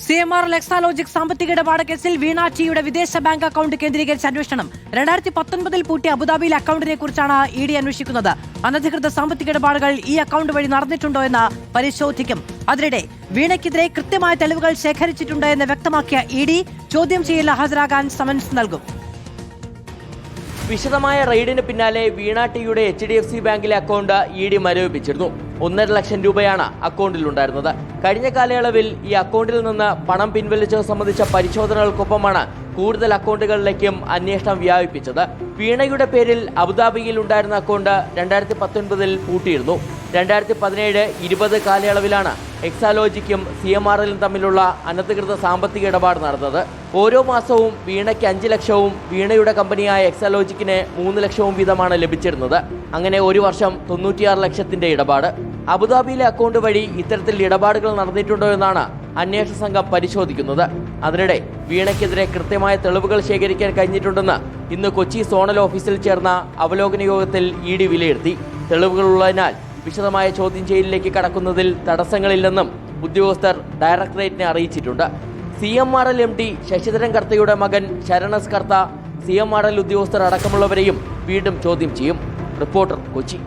CMR Exalogic സാമ്പത്തിക ഇടപാട് കേസിൽ വീണ ടിയുടെ വിദേശ ബാങ്ക് അക്കൗണ്ട് കേന്ദ്രീകരിച്ച് അന്വേഷണം 2019 പൂട്ടിയ അബുദാബിയിലെ അക്കൗണ്ടിനെ കുറിച്ചാണ് ഇഡി അന്വേഷിക്കുന്നത്. അനധികൃത സാമ്പത്തിക ഇടപാടുകൾ ഈ അക്കൗണ്ട് വഴി നടന്നിട്ടുണ്ടോ എന്ന് പരിശോധിക്കും. അതിനിടെ വീണയ്ക്കെതിരെ കൃത്യമായ തെളിവുകൾ ശേഖരിച്ചിട്ടുണ്ട് എന്ന് വ്യക്തമാക്കിയ ഇഡി ചോദ്യം ചെയ്യലിന് ഹാജരാകാൻ സമൻസ് നൽകും. വിശദമായ റെയ്ഡിന് പിന്നാലെ വീണ ടിയുടെ HDFC ബാങ്കിലെ അക്കൗണ്ട് ഇഡി മരവിപ്പിച്ചിരുന്നു. 1.5 ലക്ഷം രൂപയാണ് അക്കൗണ്ടിലുണ്ടായിരുന്നത്. കഴിഞ്ഞ കാലയളവിൽ ഈ അക്കൗണ്ടിൽ നിന്ന് പണം പിൻവലിച്ചത് സംബന്ധിച്ച പരിശോധനകൾക്കൊപ്പമാണ് കൂടുതൽ അക്കൗണ്ടുകളിലേക്കും അന്വേഷണം വ്യാപിപ്പിച്ചത്. വീണയുടെ പേരിൽ അബുദാബിയിൽ ഉണ്ടായിരുന്ന അക്കൗണ്ട് 2019 പൂട്ടിയിരുന്നു. 2017-20 കാലയളവിലാണ് എക്സാലോജിക്കും CMRലും തമ്മിലുള്ള അനധികൃത സാമ്പത്തിക ഇടപാട് നടന്നത്. ഓരോ മാസവും വീണയ്ക്ക് 5 ലക്ഷവും വീണയുടെ കമ്പനിയായ എക്സാലോജിക്കിന് 3 ലക്ഷവും വീതമാണ് ലഭിച്ചിരുന്നത്. അങ്ങനെ ഒരു വർഷം 96 ലക്ഷത്തിന്റെ ഇടപാട്. അബുദാബിയിലെ അക്കൗണ്ട് വഴി ഇത്തരത്തിൽ ഇടപാടുകൾ നടന്നിട്ടുണ്ടോ എന്നാണ് അന്വേഷണ സംഘം പരിശോധിക്കുന്നത്. അതിനിടെ വീണയ്ക്കെതിരെ കൃത്യമായ തെളിവുകൾ ശേഖരിക്കാൻ കഴിഞ്ഞിട്ടുണ്ടെന്ന് ഇന്ന് കൊച്ചി സോണൽ ഓഫീസിൽ ചേർന്ന അവലോകന യോഗത്തിൽ ഇഡി വിലയിരുത്തി. തെളിവുകളുള്ളതിനാൽ വിശദമായ ചോദ്യം ചെയ്യലിലേക്ക് കടക്കുന്നതിൽ തടസ്സങ്ങളില്ലെന്നും ഉദ്യോഗസ്ഥർ ഡയറക്ടറേറ്റിനെ അറിയിച്ചിട്ടുണ്ട്. CMRL MD ശശിധരൻ കർത്തയുടെ മകൻ ശരണസ് കർത്ത, CMRL ഉദ്യോഗസ്ഥർ അടക്കമുള്ളവരെയും വീണ്ടും ചോദ്യം ചെയ്യും. റിപ്പോർട്ടർ, കൊച്ചി.